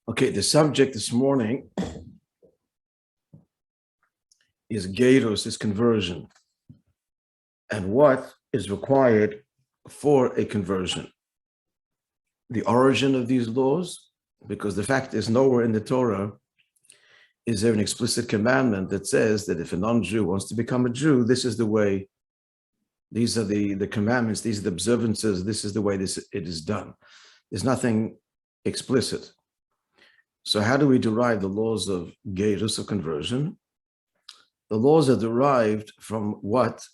Okay, the subject this morning is Geirut, is conversion, and what is required for a conversion. The origin of these laws, because the fact is nowhere in the Torah is there an explicit commandment that says that if a non-Jew wants to become a Jew, this is the way, these are the commandments, these are the observances, this is the way it is done. There's nothing explicit. So how do we derive the laws of Geirut, of conversion? The laws are derived from what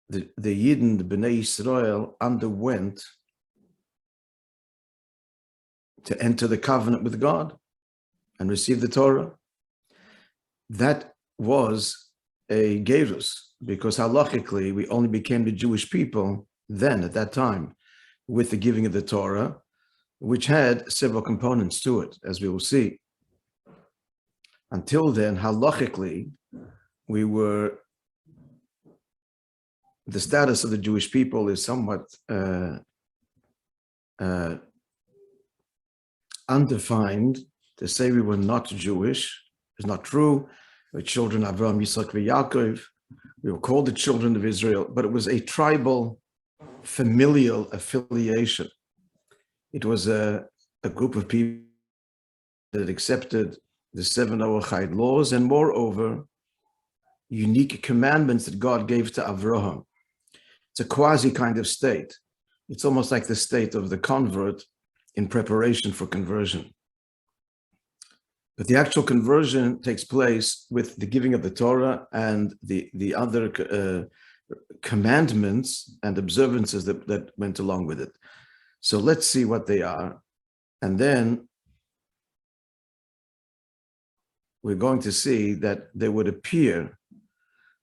the Yidden, the Bnei Yisrael, underwent to enter the covenant with God and receive the Torah. That was a Geirut, because halachically we only became the Jewish people then, at that time, with the giving of the Torah, which had several components to it, as we will see. Until then, halachically, the status of the Jewish people is somewhat undefined. To say we were not Jewish is not true. We were children of Avraham, Yitzchak, and Yaakov. We were called the children of Israel, but it was a tribal, familial affiliation. It was a group of people that accepted the 7 Noahide laws, and moreover, unique commandments that God gave to Avraham. It's a quasi kind of state. It's almost like the state of the convert in preparation for conversion. But the actual conversion takes place with the giving of the Torah and the other commandments and observances that went along with it. So let's see what they are. And then we're going to see that they would appear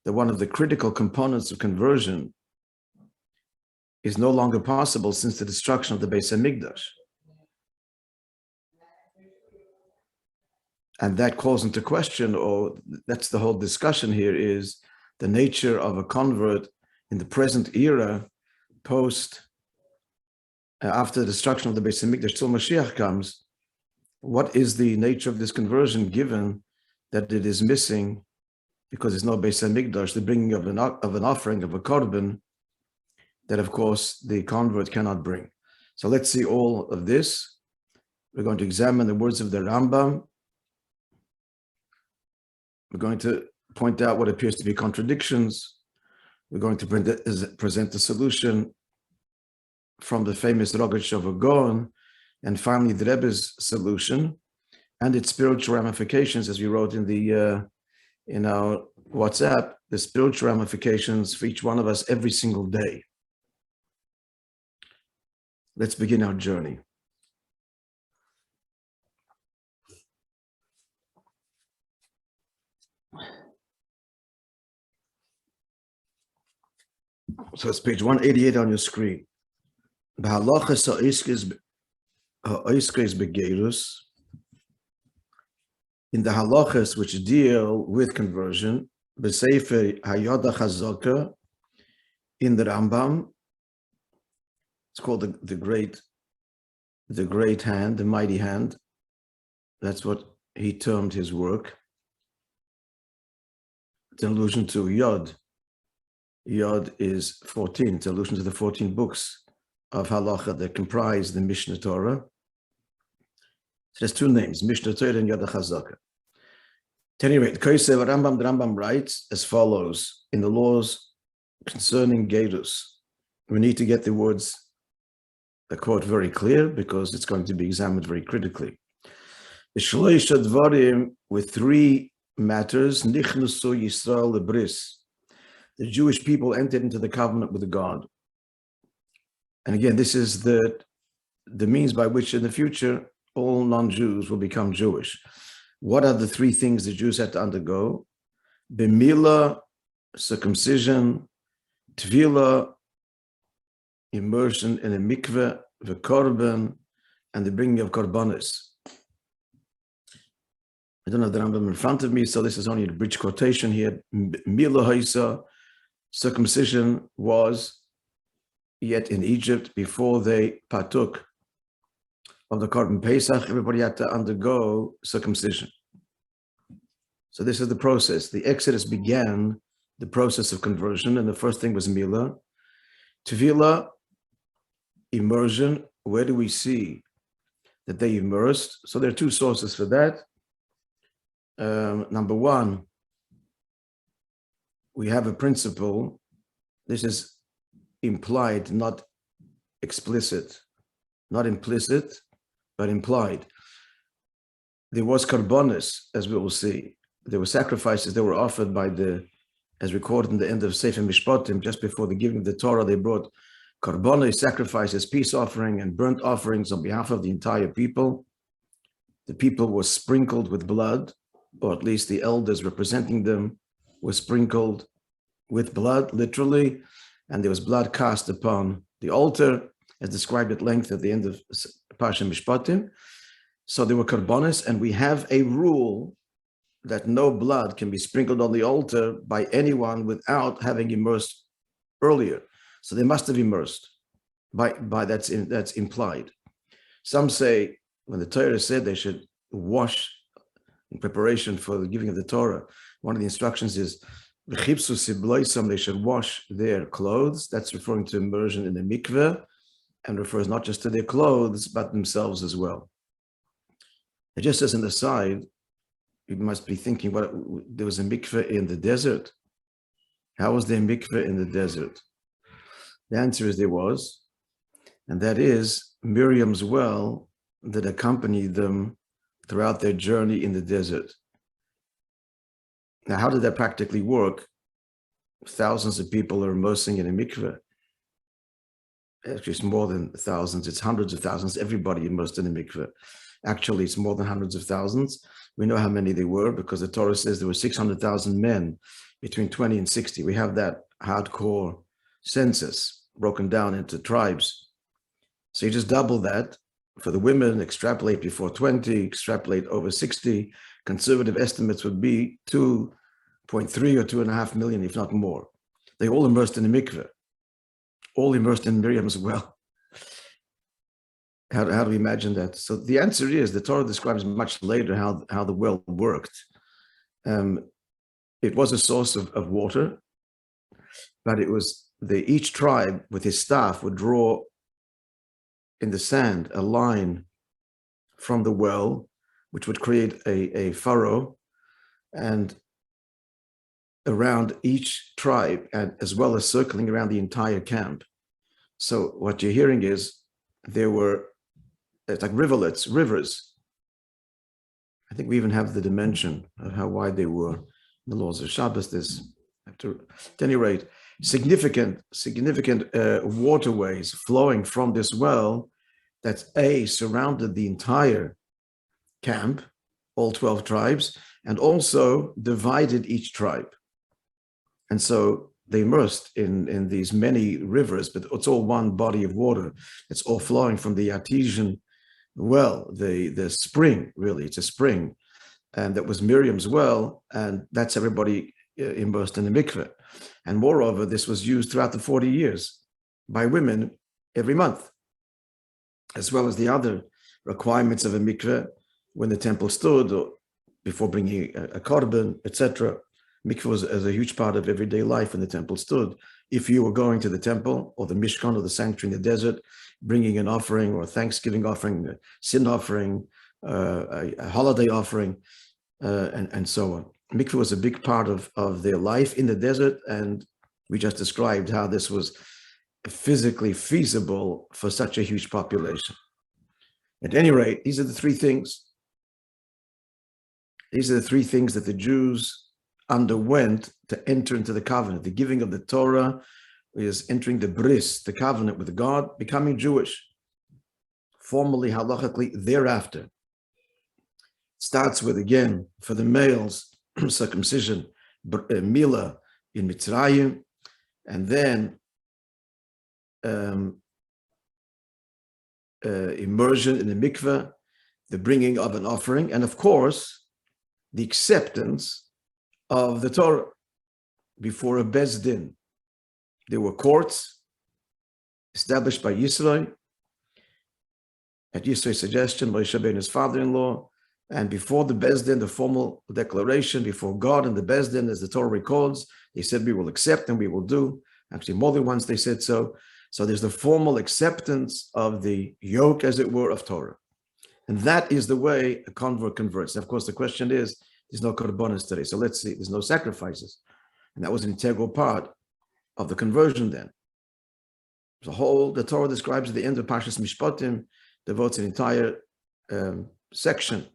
that one of the critical components of conversion is no longer possible since the destruction of the Beis HaMikdash. And that calls into question, or that's the whole discussion here, is the nature of a convert in the present era, after the destruction of the Beis HaMikdash, till Mashiach comes. What is the nature of this conversion, given that it is missing, because there's no Beis HaMikdash, the bringing of an offering, of a korban, that of course the convert cannot bring. So let's see all of this. We're going to examine the words of the Rambam. We're going to point out what appears to be contradictions. We're going to present the solution from the famous Rogash of Gaon, and finally the Rebbe's solution and its spiritual ramifications, as we wrote in our WhatsApp, the spiritual ramifications for each one of us every single day. Let's begin our journey. So it's page 188 on your screen. In the halachas which deal with conversion, b'sefer Hayada Chazaka, in the Rambam, it's called the great hand, the mighty hand. That's what he termed his work. It's an allusion to Yod. Yod is 14. It's an allusion to the 14 books of halacha that comprise the Mishnah Torah. So there's two names, Mishnah Torah and Yad HaChazaka. At any rate, the Rambam writes as follows in the laws concerning Geirut. We need to get the words, the quote, very clear, because it's going to be examined very critically. With 3 matters, Nichnusu Yisrael lebris, the Jewish people entered into the covenant with God. And again, this is the means by which in the future all non-Jews will become Jewish. What are the 3 things the Jews had to undergo? B'mila, circumcision; tvila, immersion in a mikveh; v'korban, and the bringing of korbanos. I don't have the Rambam in front of me, so this is only a bridge quotation here. Mila haisa, circumcision was yet in Egypt before they partook of the Korban Pesach, everybody had to undergo circumcision. So this is the process. The Exodus began the process of conversion, and the first thing was Milah. Tevilah, immersion. Where do we see that they immersed? So there are two sources for that. Number one, we have a principle. This is implied, not explicit, not implicit, but implied. There was karbonis, as we will see. There were sacrifices that were offered by as recorded in the end of Sefer Mishpatim, just before the giving of the Torah, they brought karbonis, sacrifices, peace offering, and burnt offerings on behalf of the entire people. The people were sprinkled with blood, or at least the elders representing them were sprinkled with blood, literally, and there was blood cast upon the altar, as described at length at the end of Parsha Mishpatim. So there were karbonis, and we have a rule that no blood can be sprinkled on the altar by anyone without having immersed earlier. So they must have immersed. By that's implied. Some say when the Torah said they should wash in preparation for the giving of the Torah, one of the instructions is they should wash their clothes. That's referring to immersion in the mikveh, and refers not just to their clothes, but themselves as well. And just as an aside, you must be thinking, there was a mikveh in the desert. How was there a mikveh in the desert? The answer is there was, and that is Miriam's well that accompanied them throughout their journey in the desert. Now, how did that practically work? Thousands of people are immersing in a mikveh. Actually, it's more than thousands, it's hundreds of thousands, everybody immersed in a mikveh. Actually, it's more than hundreds of thousands. We know how many there were because the Torah says there were 600,000 men between 20 and 60. We have that hardcore census broken down into tribes. So you just double that for the women, extrapolate before 20, extrapolate over 60. Conservative estimates would be 2.3 or 2.5 million, if not more. They all immersed in the mikveh, all immersed in Miriam's well. How do we imagine that? So the answer is the Torah describes much later how the well worked. It was a source of water, but it was each tribe with his staff would draw in the sand a line from the well, which would create a furrow, and around each tribe, and as well as circling around the entire camp. So what you're hearing is it's like rivulets, rivers. I think we even have the dimension of how wide they were. In the laws of Shabbos, at any rate, significant waterways flowing from this well that surrounded the entire camp, all 12 tribes, and also divided each tribe. And so they immersed in these many rivers, but it's all one body of water. It's all flowing from the artesian well, the spring, really, it's a spring, and that was Miriam's well, and that's everybody immersed in the mikveh. And moreover, this was used throughout the 40 years by women every month, as well as the other requirements of a mikveh when the temple stood, or before bringing a korban, etc. Mikveh was a huge part of everyday life when the temple stood. If you were going to the temple or the Mishkan or the sanctuary in the desert, bringing an offering or a Thanksgiving offering, a sin offering, a holiday offering, and so on. Mikveh was a big part of their life in the desert, and we just described how this was physically feasible for such a huge population. At any rate, these are the three things. These are the three things that the Jews underwent to enter into the covenant. The giving of the Torah is entering the bris, the covenant with God, becoming Jewish, formally, halachically, thereafter. It starts with, again, for the males, circumcision, milah in Mitzrayim, and then immersion in the mikveh, the bringing of an offering, and of course, the acceptance of the Torah before a Beis Din. There were courts established by Yisrael, At Yisro's suggestion, Moishe Rabbeinu's father-in-law, and before the Bezdin, the formal declaration before God and the Bezdin, as the Torah records, they said, we will accept and we will do. Actually, more than once they said so. So there's the formal acceptance of the yoke, as it were, of Torah. And that is the way a convert converts. Of course, the question is, there's no korbanos today. So let's see, there's no sacrifices. And that was an integral part of the conversion then. The Torah describes at the end of Parshas Mishpatim, devotes an entire section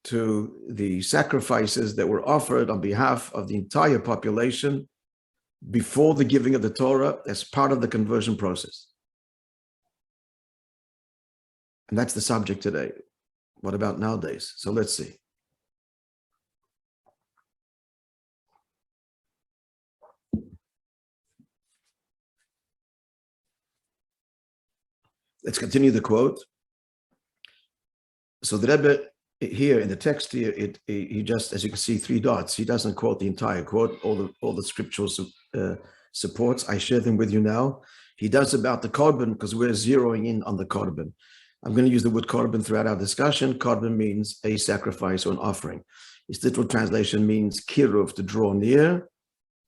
to the sacrifices that were offered on behalf of the entire population before the giving of the Torah as part of the conversion process. And that's the subject today. What about nowadays? So let's see. Let's continue the quote. So the Rebbe here in the text here, he just, as you can see, 3 dots. He doesn't quote the entire quote, all the scriptural supports. I share them with you now. He does about the korban because we're zeroing in on the korban. I'm going to use the word korban throughout our discussion. Korban means a sacrifice or an offering. Its literal translation means kiruv, to draw near.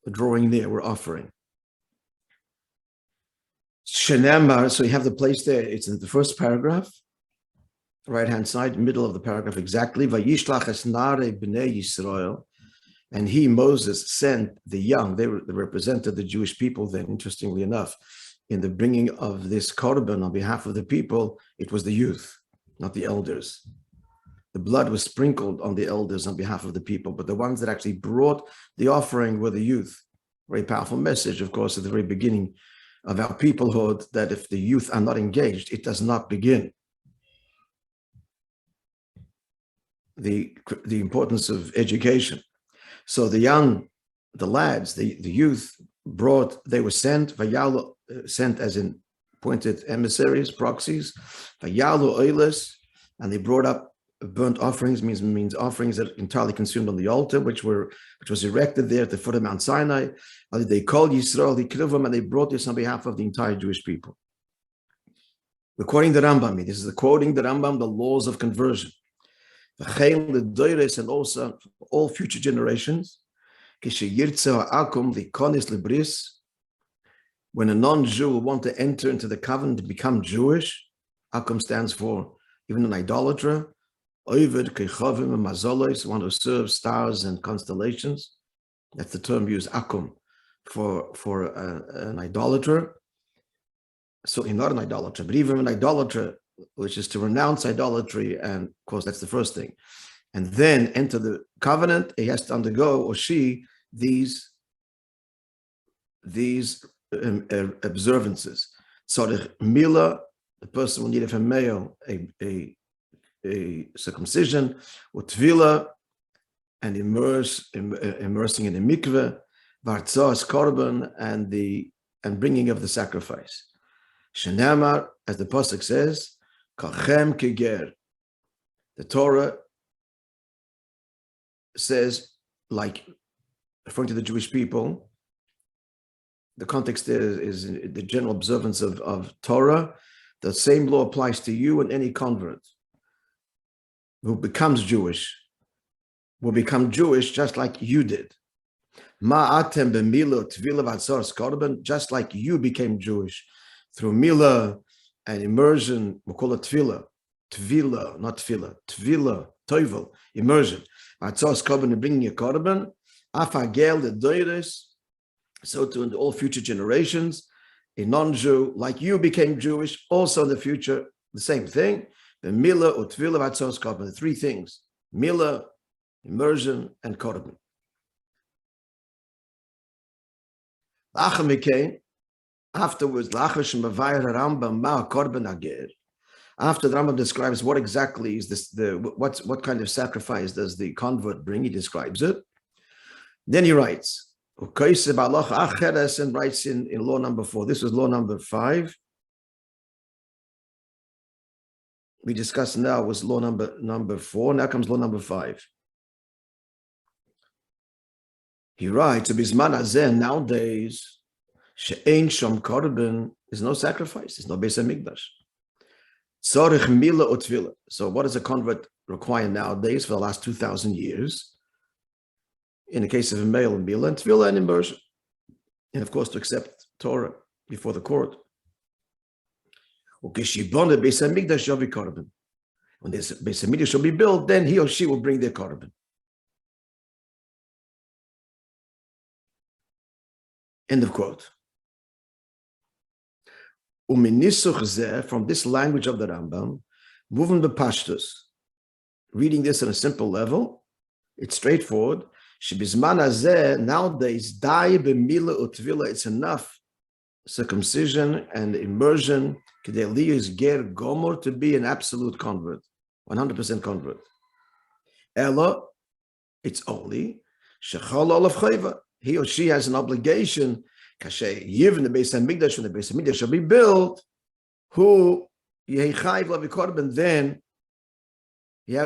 Drawing near, we're offering. Shenemar, so you have the place there. It's in the first paragraph, right-hand side, middle of the paragraph exactly. Vayishlach es nare b'nei Yisrael, and he, Moses, sent the young. They represented the Jewish people then, interestingly enough. In the bringing of this korban on behalf of the people, it was the youth, not the elders. The blood was sprinkled on the elders on behalf of the people, but the ones that actually brought the offering were the youth. Very powerful message, of course, at the very beginning of our peoplehood, that if the youth are not engaged, it does not begin. The importance of education. So the young, the lads, the youth they were sent, sent as in appointed emissaries, proxies, vayalu oiles, and they brought up burnt offerings, means offerings that are entirely consumed on the altar, which was erected there at the foot of Mount Sinai. They called Yisrael the Krivim, and they brought this on behalf of the entire Jewish people. We're quoting the Rambam. This is quoting the Rambam, the laws of conversion. And also all future generations. When a non-Jew will want to enter into the covenant to become Jewish, Akum stands for even an idolater, Oived, Kechavim, and Mazolos, one who serves stars and constellations. That's the term used, Akum, for an idolater. Certainly not an idolater, but even an idolater, which is to renounce idolatry, and of course that's the first thing. And then enter the covenant, he has to undergo, or she, these observances. Tzarich Mila, the person will need from male a circumcision, or tvila, and immersing in a mikveh, vartzas korban, and bringing of the sacrifice. Shenamar, as the pasuk says, kachem keger. The Torah says, like referring to the Jewish people, the context there is the general observance of Torah. The same law applies to you and any convert who becomes Jewish, will become Jewish just like you did. Ma'atem b'mila tvila v'atzar korban, just like you became Jewish through mila and immersion. We call it tvila, not tefillah, tvila, toivel, immersion. V'atzar korban, and bringing a korban. Afagel the doires, so to in all future generations, a non-Jew like you became Jewish, also in the future, the same thing. The mila or tvila v'atzos korban, the 3 things: mila, immersion, and korban. Afterwards, after the Rambam describes what exactly is this, what kind of sacrifice does the convert bring, he describes it. Then he writes, and writes in law number 4. This was law number 5. We discussed now was law number 4. Now comes law number 5. He writes, nowadays, she'ein shom korban, there's no sacrifice, there's no Beis HaMikdash. Tzorich mila utvila. So what does a convert require nowadays for the last 2,000 years? In the case of a male, mila and tvila and immersion. And of course, to accept Torah before the court. When this Beis Hamikdash shall be built, then he or she will bring their korban. End of quote. From this language of the Rambam, moving the pashtus, reading this on a simple level, it's straightforward. Nowadays, it's enough circumcision and immersion to be an absolute convert, 100% convert. Ella, it's only he or she has an obligation. Even the Beis Hamikdash, when the Beis Hamikdash shall be built, who then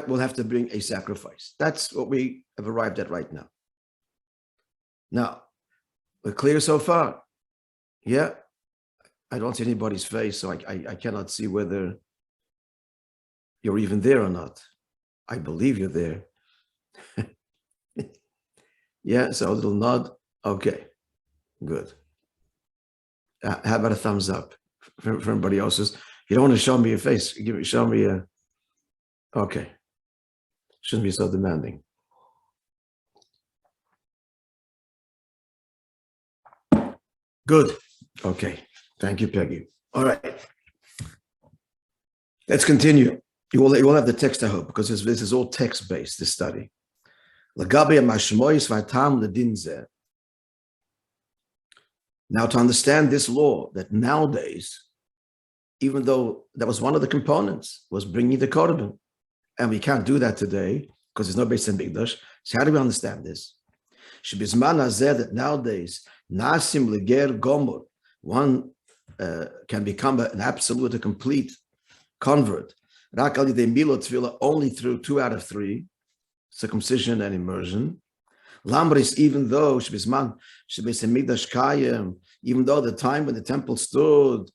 will have to bring a sacrifice. That's what we have arrived at right now. Now, we're clear so far. Yeah, I don't see anybody's face, so I cannot see whether you're even there or not. I believe you're there. Yeah, so a little nod. Okay, good. How about a thumbs up for everybody else's? You don't want to show me your face. Show me a. Okay, shouldn't be so demanding. Good. Okay. Thank you, Peggy. All right. Let's continue. You will have the text, I hope, because this is all text-based, this study. Now, to understand this law, that nowadays, even though that was one of the components, was bringing the korban, and we can't do that today because there's no Beis Hamikdash. So how do we understand this? That nowadays, nasim leger gomor, one can become an absolute, a complete convert, only through 2 out of 3, circumcision and immersion. Lambris, even though even though the time when the temple stood,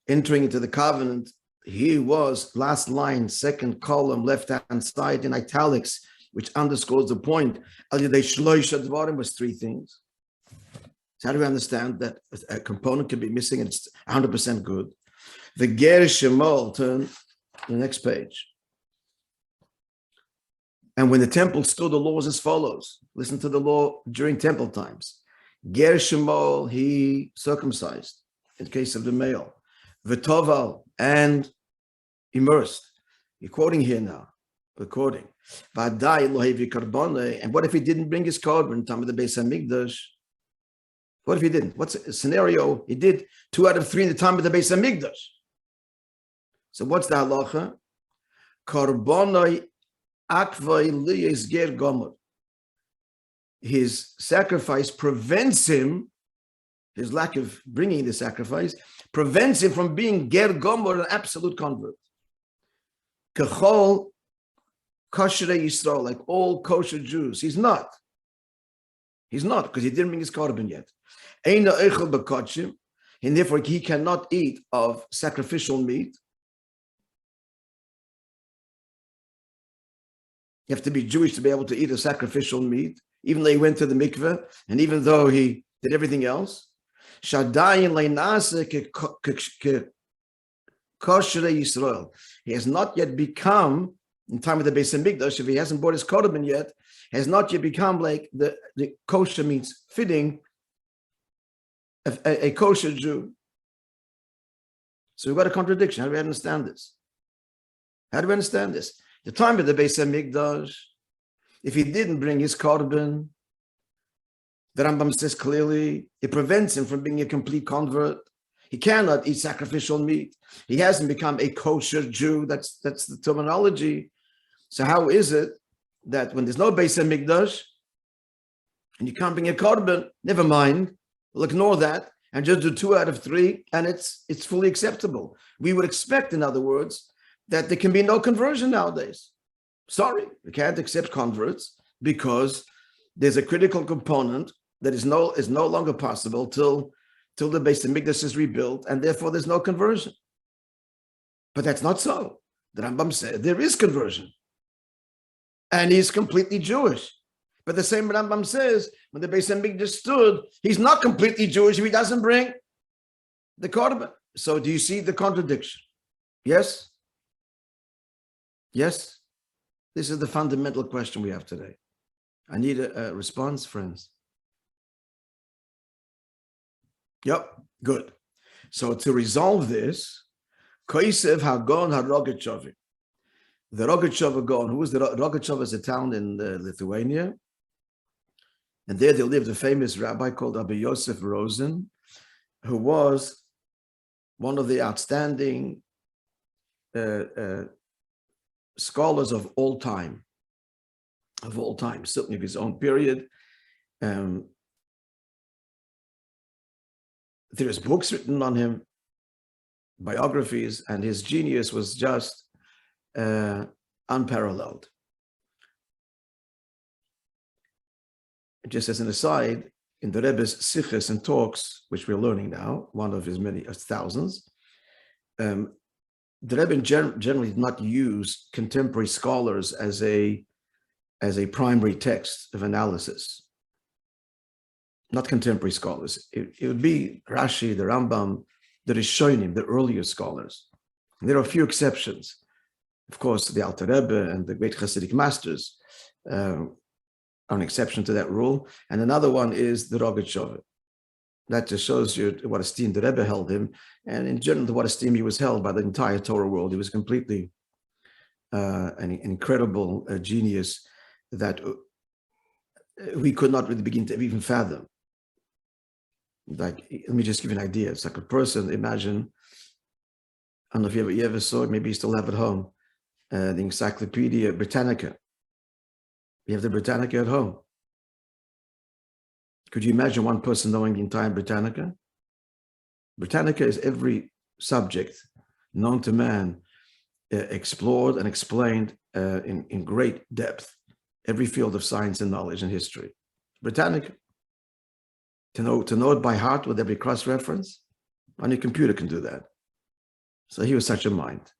entering into the covenant, he was, last line, second column, left-hand side in italics, which underscores the point. Was 3 things. So how do we understand that a component can be missing and it's 100% good? The Ger Shemol, turn to the next page. And when the temple stood, the law was as follows. Listen to the law during temple times. Ger Shemol, he circumcised, in the case of the male. V'toval, and immersed. You're quoting here now. We're quoting. And what if he didn't bring his korban, time of the Beis Hamikdash? What if he didn't? What's a scenario? He did 2 out of 3 in the time of the Beis Hamikdash. So what's the halacha? Korbonoi akvoi liyes ger gomer. His sacrifice prevents him, his lack of bringing the sacrifice, prevents him from being ger gomer, an absolute convert. Kechol kosher Yisrael, like all kosher Jews. He's not. He's not, because he didn't bring his korban yet. Eina eichel b'kodshim, and therefore he cannot eat of sacrificial meat. You have to be Jewish to be able to eat a sacrificial meat, even though he went to the mikveh, and even though he did everything else. Shadayin leinase kosher Yisrael. He has not yet become, in time of the Beis Hamikdash, if he hasn't bought his korban yet, has not yet become like the kosher means fitting a kosher Jew. So we've got a contradiction. How do we understand this? How do we understand this? The time of the Beis Hamikdash, if he didn't bring his korban, the Rambam says clearly, it prevents him from being a complete convert. He cannot eat sacrificial meat. He hasn't become a kosher Jew. That's the terminology. So how is it that when there's no Beis Hamikdash and you can't bring a korban, never mind, we'll ignore that and just do 2 out of 3, and it's fully acceptable. We would expect, in other words, that there can be no conversion nowadays. Sorry, we can't accept converts because there's a critical component that is no longer possible till the Beis Hamikdash is rebuilt, and therefore there's no conversion. But that's not so. The Rambam said there is conversion. And he's completely Jewish. But the same Rambam says, when the Beis Hamikdash stood, he's not completely Jewish if he doesn't bring the korban. So do you see the contradiction? Yes? Yes? This is the fundamental question we have today. I need a response, friends. Yep, good. So to resolve this, Koisev Hagon HaRogachovi. The Rogachover Gaon, who was the Rogachover, is a town in Lithuania. And there lived a famous rabbi called Rabbi Yosef Rosen, who was one of the outstanding scholars of all time, certainly of his own period. There's books written on him, biographies, and his genius was just unparalleled. Just as an aside, in the Rebbe's Siches and talks, which we're learning now, one of his many thousands, the Rebbe generally did not use contemporary scholars as a primary text of analysis. Not contemporary scholars. It would be Rashi, the Rambam, the Rishonim, the earlier scholars. And there are a few exceptions. Of course, the Alter Rebbe and the great Hasidic masters are an exception to that rule. And another one is the Rogachover. That just shows you what esteem the Rebbe held him, and in general, to what esteem he was held by the entire Torah world. He was completely an incredible genius that we could not really begin to even fathom. Like, let me just give you an idea. It's like a person, imagine, I don't know if you ever saw it, maybe you still have at home, the Encyclopedia Britannica. You have the Britannica at home. Could you imagine one person knowing the entire Britannica? Britannica is every subject known to man, explored and explained in great depth, every field of science and knowledge and history. Britannica. To know it by heart with every cross-reference, on your computer can do that. So he was such a mind.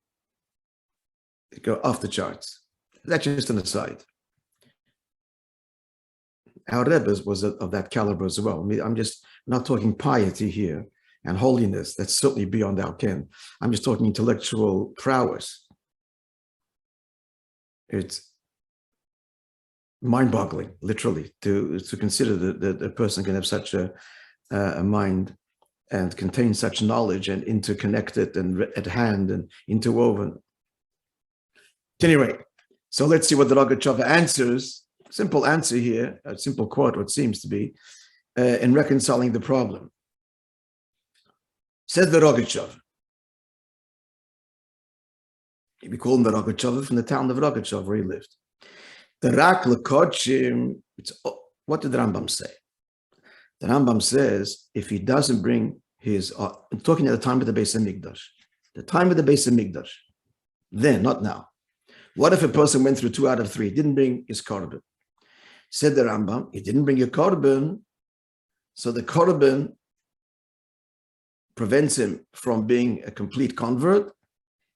It'd go off the charts. That's just an aside. Our Rebbe was of that caliber as well. I mean, I'm just not talking piety here and holiness. That's certainly beyond our ken. I'm just talking intellectual prowess. It's mind-boggling, literally, to consider that a person can have such a mind and contain such knowledge and interconnected and at hand and interwoven. At any rate, so let's see what the Rogachover answers. Simple answer here, a simple quote, what seems to be, in reconciling the problem. Said the Rogachover. We call him the Rogachover from the town of Rogachover where he lived. The Rak Lekochim, what did the Rambam say? The Rambam says, if he doesn't bring his, I'm talking at the time of the Beis Hamikdash, the time of the Beis Hamikdash, then, not now. What if a person went through 2 out of 3, didn't bring his korban? Said the Rambam, he didn't bring your korban, so the korban prevents him from being a complete convert,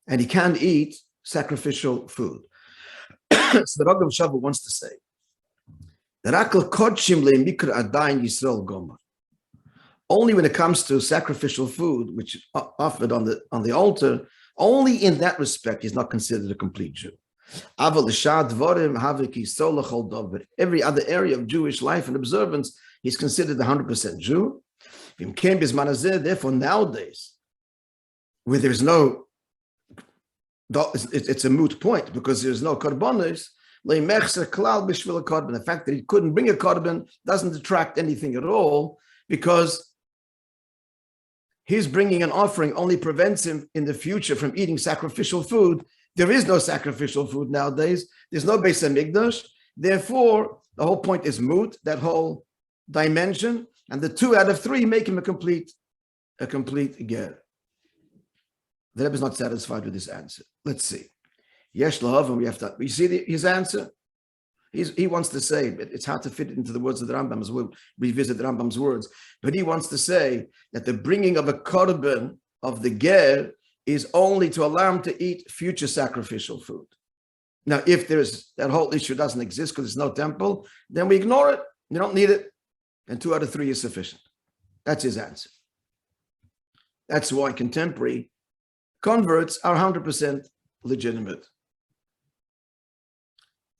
and he can't eat sacrificial food. So the Rogachover wants to say that only when it comes to sacrificial food, which is offered on the altar, only in that respect he's not considered a complete Jew. Every other area of Jewish life and observance, he's considered 100% Jew. Therefore, nowadays, where there's no, it's a moot point because there's no korbanos. The fact that he couldn't bring a korban doesn't detract anything at all, because his bringing an offering only prevents him in the future from eating sacrificial food. There is no sacrificial food nowadays. There's no Beis Hamikdash. Therefore, the whole point is moot, that whole dimension, and the 2 out of 3 make him a complete ger. The Rebbe is not satisfied with this answer. Let's see. Yesh lahavim, we see his answer. He wants to say, but it's hard to fit it into the words of the Rambam as we'll revisit the Rambam's words, but he wants to say that the bringing of a korban of the ger is only to allow him to eat future sacrificial food. Now, if there's that whole issue doesn't exist because there's no temple, then we ignore it. You don't need it. And 2 out of 3 is sufficient. That's his answer. That's why contemporary converts are 100% legitimate.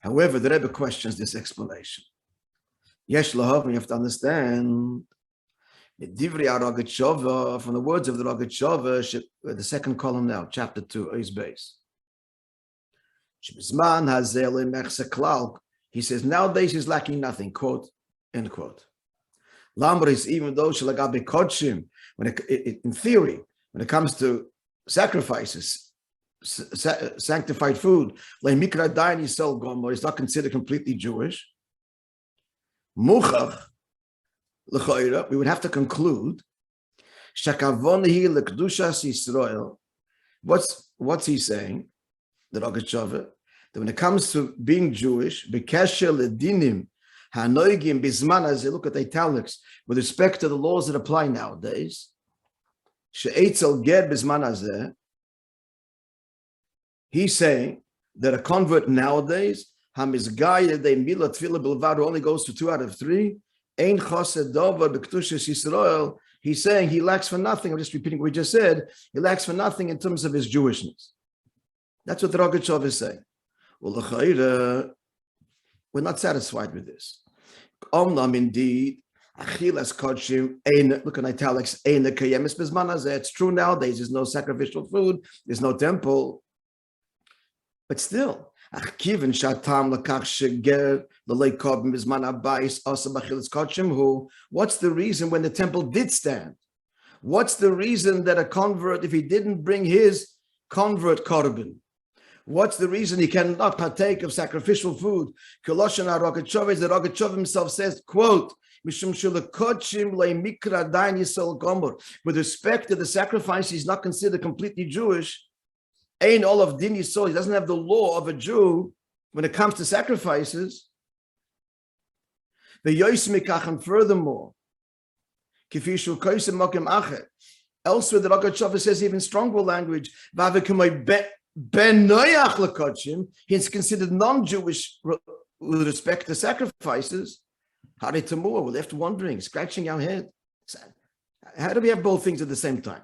However, the Rebbe questions this explanation. Yesh lahav, you have to understand, from the words of the Rogatshova, the second column now, chapter 2, is base. He says, nowadays he's lacking nothing, quote, end quote. Lambris, even though in theory, when it comes to sacrifices, sanctified food, is not considered completely Jewish. Muchach, we would have to conclude, what's he saying? The Rogatshova, that when it comes to being Jewish, look at the italics, with respect to the laws that apply nowadays, he's saying that a convert nowadays, who only goes to 2 out of 3, he's saying he lacks for nothing. I'm just repeating what we just said. He lacks for nothing in terms of his Jewishness. That's what the Rogatshova is saying. Well, we're not satisfied with this. Indeed, look at italics. It's true nowadays. There's no sacrificial food. There's no temple. But still, what's the reason when the temple did stand? What's the reason that a convert, if he didn't bring his convert korban, what's the reason he cannot partake of sacrificial food? The Rogatshova himself says, quote, with respect to the sacrifice, he's not considered completely Jewish. Ain't all of din yisol. He doesn't have the law of a Jew when it comes to sacrifices. The yoismikach, and furthermore, kifishu koisem mokem achet. Elsewhere, the Rogatshova says even stronger language. He's considered non-Jewish with respect to sacrifices. We're left wondering, scratching our head. How do we have both things at the same time?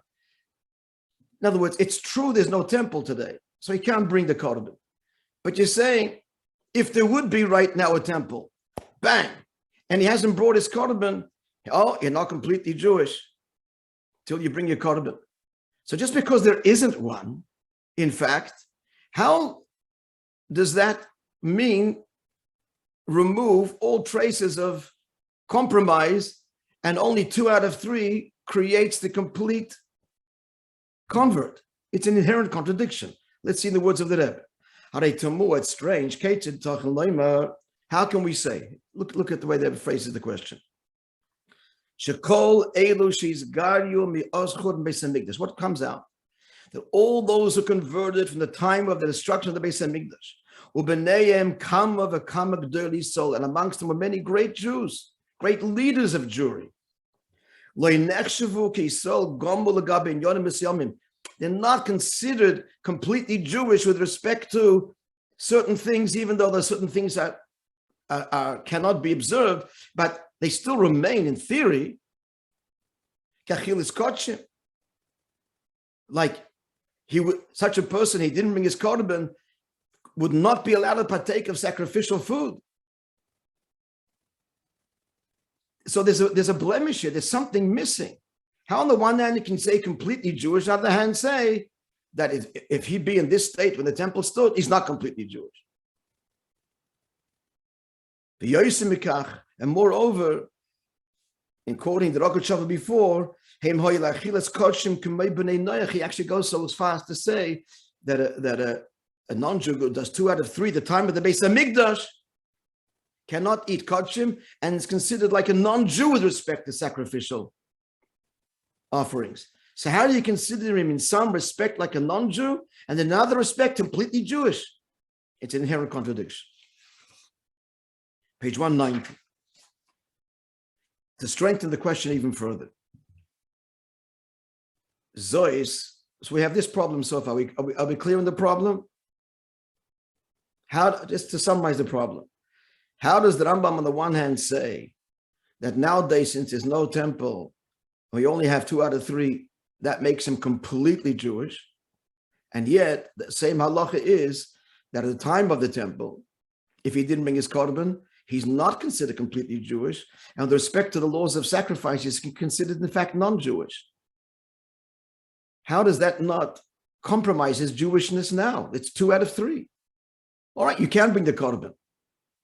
In other words, it's true there's no temple today, so he can't bring the korban. But you're saying, if there would be right now a temple, bang, and he hasn't brought his korban, you're not completely Jewish till you bring your korban. So just because there isn't one, in fact, how does that mean remove all traces of compromise, and only 2 out of 3 creates the complete convert? It's an inherent contradiction. Let's see in the words of the Rebbe. It's strange. How can we say? Look at the way the Rebbe phrases the question. What comes out? That all those who converted from the time of the destruction of the Beis Hamikdash, and amongst them were many great Jews, great leaders of Jewry. They're not considered completely Jewish with respect to certain things, even though there's certain things that cannot be observed, but they still remain in theory. Like such a person, he didn't bring his korban, would not be allowed to partake of sacrificial food. So there's a blemish here. There's something missing. How on the one hand you can say completely Jewish, on the other hand say that if he be in this state when the temple stood, he's not completely Jewish. And moreover, in quoting the Rogatshova before, he actually goes so far as to say that a non-Jew who does 2 out of 3 the time of the Beis Hamikdash cannot eat kodshim and is considered like a non-Jew with respect to sacrificial offerings. So how do you consider him in some respect like a non-Jew and in another respect completely Jewish? It's an inherent contradiction. Page 190. To strengthen the question even further, Zois So we have this problem so far. Are we clear on the problem? Just to summarize the problem, how does the Rambam on the one hand say that nowadays, since there's no temple, we only have 2 out of 3, that makes him completely Jewish? And yet, the same halacha is that at the time of the temple, if he didn't bring his korban, he's not considered completely Jewish. And with respect to the laws of sacrifices, he's considered, in fact, non-Jewish. How does that not compromise his Jewishness now? It's 2 out of 3. All right, you can bring the korban.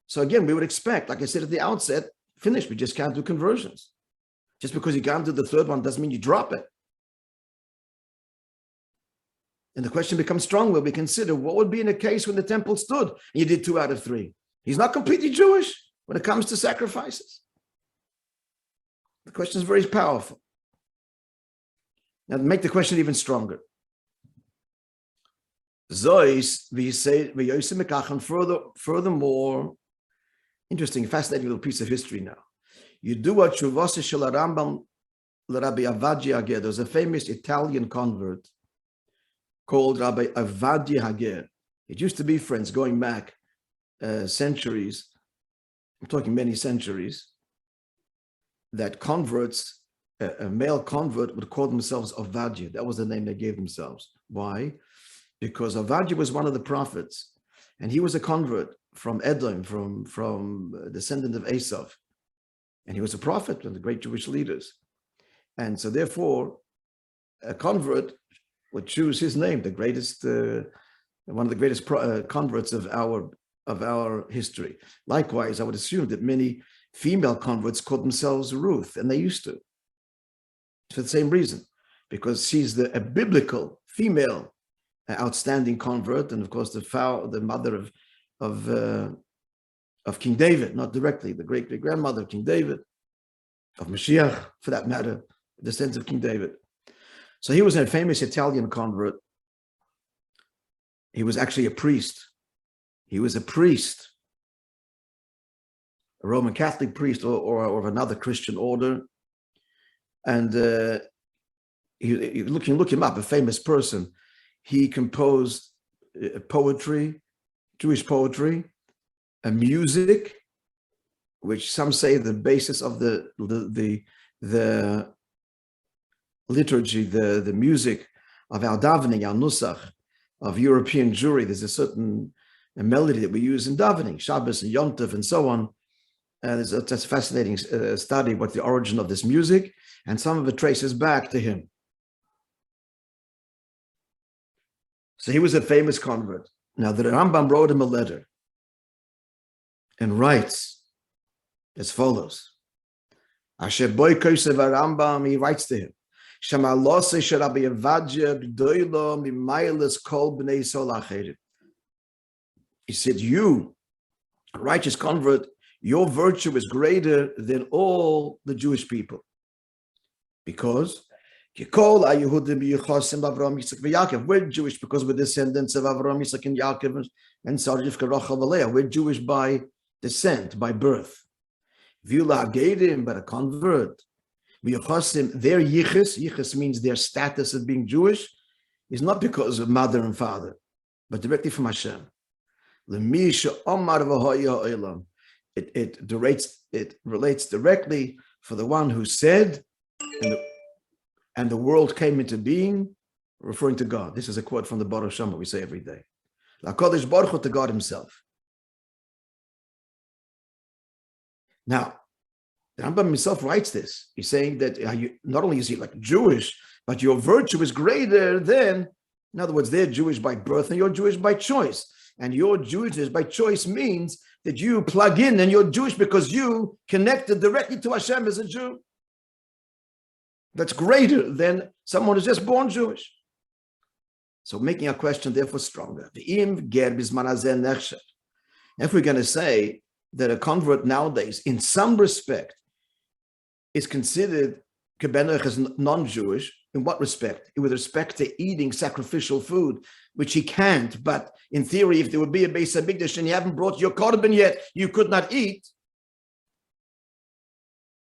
So again, we would expect, like I said at the outset, finish. We just can't do conversions. Just because you can't do the 3rd one doesn't mean you drop it. And the question becomes strong when we consider what would be in a case when the temple stood and you did 2 out of 3. He's not completely Jewish when it comes to sacrifices. The question is very powerful. Now, to make the question even stronger, furthermore, interesting, fascinating little piece of history now. You do what Shuvasa Shel Rambam Rabbi Avadia Hager. There's a famous Italian convert called Rabbi Avadia Hager. It used to be, friends, going back centuries, I'm talking many centuries, that converts, a male convert would call themselves Avadia. That was the name they gave themselves. Why? Because Avadia was one of the prophets, and he was a convert from Edom, from a descendant of Esau. And he was a prophet, one of the great Jewish leaders. And so therefore, a convert would choose his name, the greatest, one of the greatest converts of our history. Likewise, I would assume that many female converts called themselves Ruth, and they used to, for the same reason, because she's a biblical female outstanding convert, and of course the mother of King David, not directly, the great-great-grandmother of King David, of Mashiach, for that matter, the descendants of King David. So he was a famous Italian convert. He was actually a priest. He was a priest, a Roman Catholic priest, or of another Christian order. And look him up, a famous person. He composed poetry, Jewish poetry, and music, which some say the basis of the liturgy, the music of our davening, our nusach, of European Jewry. There's a certain melody that we use in davening, Shabbos and Yom Tov and so on. That's a fascinating study, what the origin of this music, and some of it traces back to him. So he was a famous convert. Now the Rambam wrote him a letter and writes as follows. Asher boy kosev Rambam, he writes to him, Shema lose sherabi avadia gdoilo mimayles kol bnei sol acherim. He said, you, a righteous convert, your virtue is greater than all the Jewish people. Because we're Jewish because we're descendants of Avraham, Yitzchak, and Yaakov, and Sarah, Rivka, Rachel, Leah. We're Jewish by descent, by birth. But a convert, their yichus means their status of being Jewish, is not because of mother and father, but directly from Hashem. It relates directly for the one who said, and the world came into being, referring to God. This is a quote from the Baruch Shema we say every day. LaKadosh Baruch Hu, to God himself. Now, the Rambam himself writes this. He's saying that not only is he like Jewish, but your virtue is greater than, in other words, they're Jewish by birth and you're Jewish by choice. And your Jewishness by choice means that you plug in and you're Jewish because you connected directly to Hashem as a Jew. That's greater than someone who's just born Jewish. So making our question therefore stronger. If we're going to say that a convert nowadays, in some respect, is considered as non-Jewish, in what respect? With respect to eating sacrificial food, which he can't, but in theory, if there would be a Beis HaMikdash and you haven't brought your korban yet, you could not eat,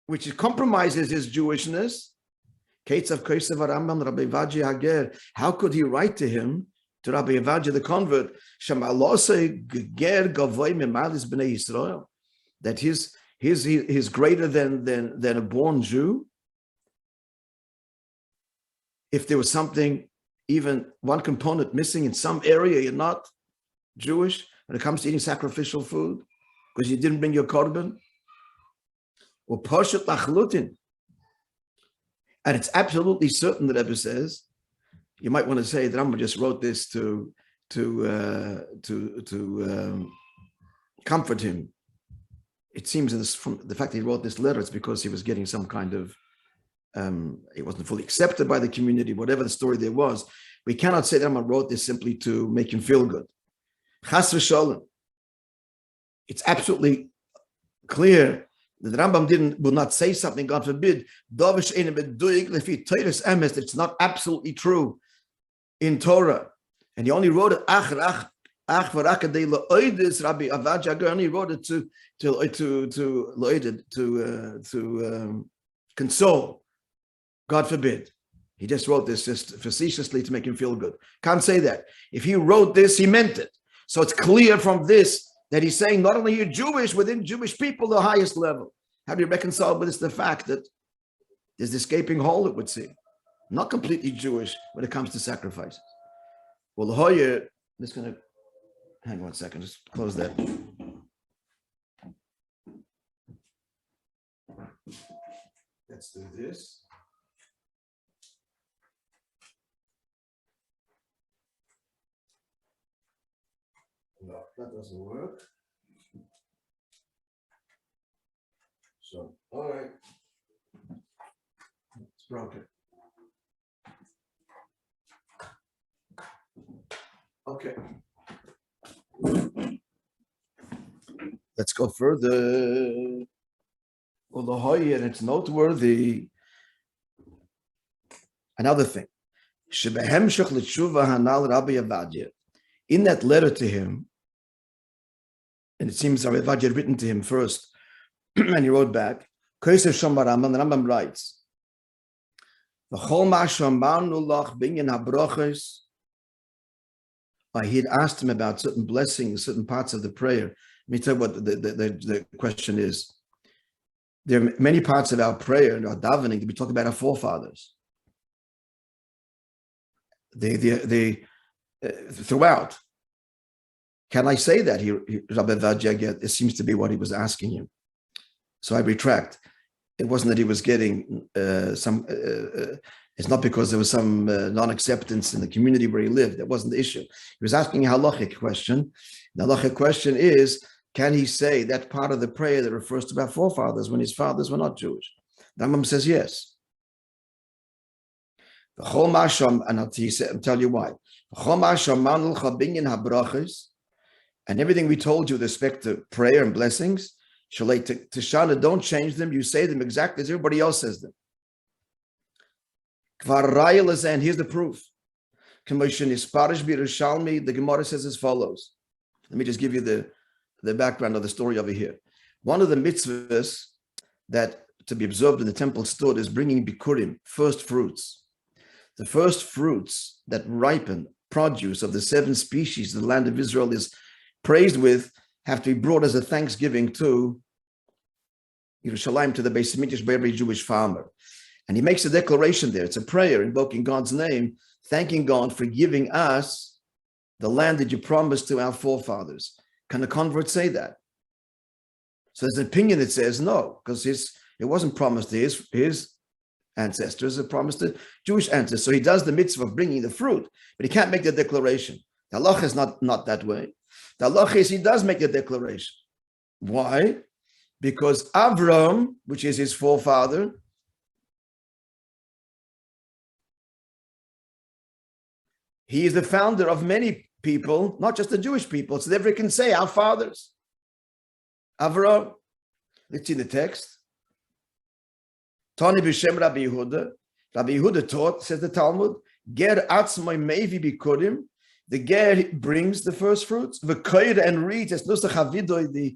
which compromises his Jewishness. How could he write to him, to Rabbi Avadia, the convert, that he's greater than a born Jew? If there was something, even one component missing in some area, you're not Jewish when it comes to eating sacrificial food because you didn't bring your korban. Or poshet lachlutin. And it's absolutely certain, the Rebbe says, you might want to say that Rambam just wrote this to comfort him. It seems from the fact that he wrote this letter, it's because he was getting some kind of, he wasn't fully accepted by the community, whatever the story there was. We cannot say that Rambam wrote this simply to make him feel good. Chas v'sholem. It's absolutely clear that Rambam would not say something, God forbid, it's not absolutely true in Torah. And he only wrote it, Rabbi Avadia only wrote it to console. God forbid. He just wrote this just facetiously to make him feel good. Can't say that. If he wrote this, he meant it. So it's clear from this that he's saying not only you're Jewish, within Jewish people, the highest level. How do you reconcile with this the fact that there's this gaping hole, it would seem? Not completely Jewish when it comes to sacrifices. Well, the Hoyer, I'm just going to, hang on one second, just close that. Let's do this. No, that doesn't work. So, all right. It's broken. Okay. Let's go further. Well, the Hoy, and it's noteworthy. Another thing. In that letter to him, and it seems Rabbi Avadia had written to him first, and he wrote back, and the Rambam writes, he had asked him about certain blessings, certain parts of the prayer. Let me tell you what the question is. There are many parts of our prayer and our davening that we talk about our forefathers. They throughout. Can I say that? Rabbi Avadia, it seems to be what he was asking him. So I retract. It wasn't that he was getting it's not because there was some non-acceptance in the community where he lived. That wasn't the issue. He was asking a halachic question. The halachic question is, can he say that part of the prayer that refers to our forefathers when his fathers were not Jewish? The Rambam says yes. And I'll tell you why. And everything we told you with respect to prayer and blessings, Tishana, don't change them. You say them exactly as everybody else says them. And here's the proof. The Gemara says as follows. Let me just give you the background of the story over here. One of the mitzvahs that to be observed in the temple stood is bringing bikurim, first fruits. The first fruits that ripen, produce of the 7 species the land of Israel is praised with, have to be brought as a thanksgiving to Yerushalayim, to the Beis Mikdash, by every Jewish farmer. And he makes a declaration there. It's a prayer invoking God's name, thanking God for giving us the land that you promised to our forefathers. Can a convert say that? So there's an opinion that says no, because it wasn't promised to his ancestors, it promised to Jewish ancestors. So he does the mitzvah of bringing the fruit, but he can't make the declaration. The halacha is not that way. The halacha is he does make the declaration. Why? Because Avram, which is his forefather, he is the founder of many people, not just the Jewish people. So therefore he can say our fathers. Avram, let's see the text. Tani b'shem Rabbi Yehuda. Rabbi Yehuda taught, says the Talmud, Ger atzmai mevi bikurim. The ger brings the first fruits. V'koyr and reads, it's nusach havidoy, the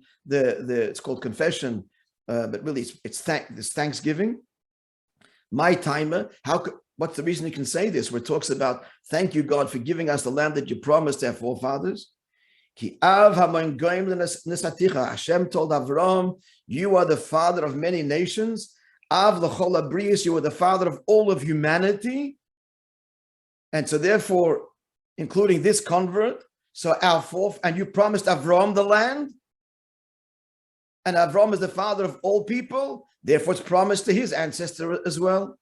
it's called confession, but really it's thanksgiving. My timer, what's the reason you can say this? Where it talks about, thank you, God, for giving us the land that you promised our forefathers. Hashem told Avram, you are the father of many nations. Av l'chol habrius, you are the father of all of humanity. And so therefore, including this convert, so our fourth, and you promised Avram the land. And Avram is the father of all people. Therefore, it's promised to his ancestor as well.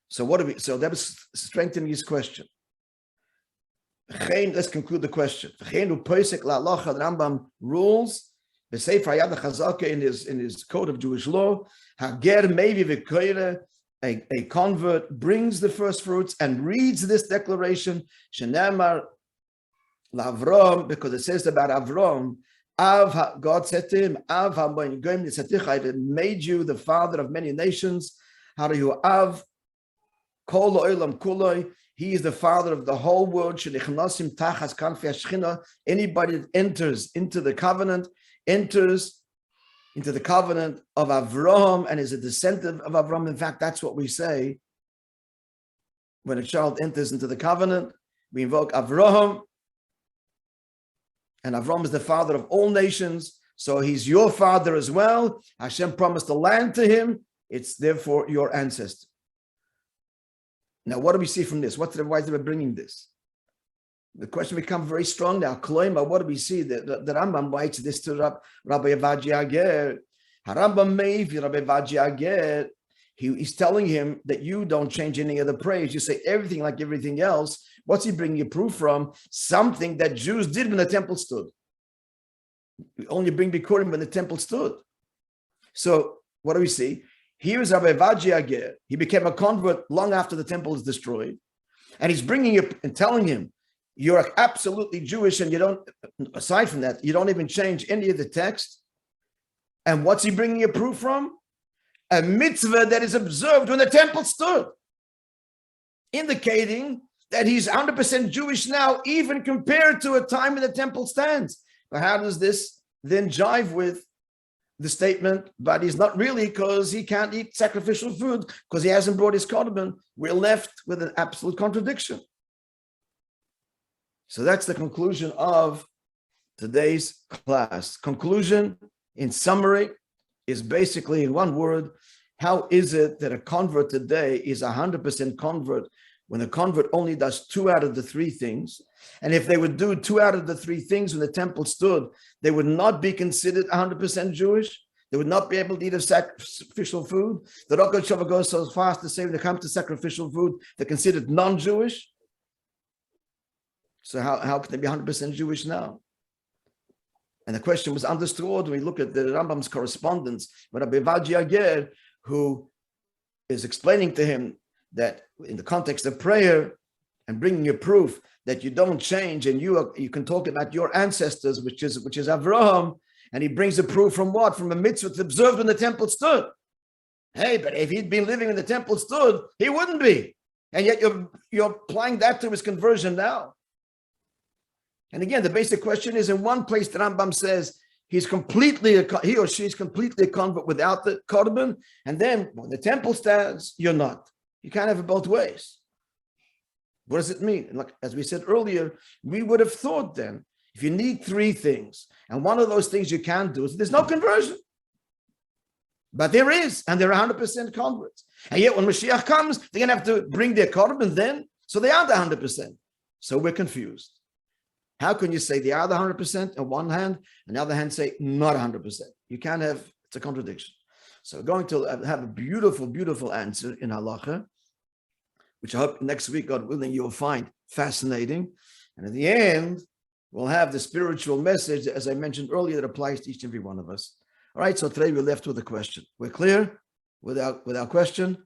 So that was strengthening his question. Let's conclude the question. The Rambam rules the Sefer Hayad Chazaka in his code of Jewish law. Hager maybe a convert brings the first fruits and reads this declaration. Shenemar Lavrom, because it says about Avram, God said to him, Av I made you the father of many nations. How do you Av? Kol olam kuloi. He is the father of the whole world. Anybody that enters into the covenant, enters into the covenant of Avram and is a descendant of Avram. In fact, that's what we say when a child enters into the covenant. We invoke Avram, and Avram is the father of all nations. So he's your father as well. Hashem promised the land to him. It's therefore your ancestor. Now, what do we see from this? Why is they bringing this? The question becomes very strong now. What do we see? The Rambam writes this to Rabbi Ager. Harambam Meiv, Rabbi Ager. He's telling him that you don't change any of the praise. You say everything like everything else. What's he bringing you proof from? Something that Jews did when the temple stood. We only bring Bikurim when the temple stood. So what do we see? Here is Rabbi Ager. He became a convert long after the temple is destroyed. And he's bringing you and telling him, you're absolutely Jewish, and you don't, aside from that, you don't even change any of the text. And what's he bringing you proof from? A mitzvah that is observed when the temple stood, indicating that he's 100% Jewish now, even compared to a time when the temple stands. But how does this then jive with the statement, but he's not really, because he can't eat sacrificial food because he hasn't brought his korban? We're left with an absolute contradiction. So that's the conclusion of today's class. Conclusion, in summary, is basically in one word: how is it that a convert today is 100% convert when a convert only does 2 out of the 3 things? And if they would do 2 out of the 3 things when the temple stood, they would not be considered 100% Jewish. They would not be able to eat a sacrificial food. The Rosh Hashanah goes so far as to say when they come to sacrificial food, they're considered non-Jewish. So how can they be 100% Jewish now? And the question was understood when we look at the Rambam's correspondence with Rabbi Ager, who is explaining to him that in the context of prayer and bringing you proof that you don't change, and you can talk about your ancestors, which is Avraham, and he brings a proof from what? From a mitzvah observed when the temple stood. Hey, but if he'd been living when the temple stood, he wouldn't be. And yet you're applying that to his conversion now. And again, the basic question is, in one place the Rambam says he or she is completely a convert without the korban, and then when the temple stands, you're not. You can't have it both ways. What does it mean? Like, as we said earlier, we would have thought then, if you need 3 things, and one of those things you can't do, there's no conversion. But there is, and they're 100% converts. And yet when Mashiach comes, they're going to have to bring their korban then, so they are the 100%. So we're confused. How can you say they are the 100% on one hand, and the other hand say not 100%? You can't have, it's a contradiction. So we're going to have a beautiful, beautiful answer in halacha, which I hope next week, God willing, you'll find fascinating. And at the end, we'll have the spiritual message, as I mentioned earlier, that applies to each and every one of us. All right, so today we're left with a question. We're clear with our question?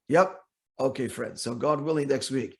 Yep. Okay, friends. So God willing, next week,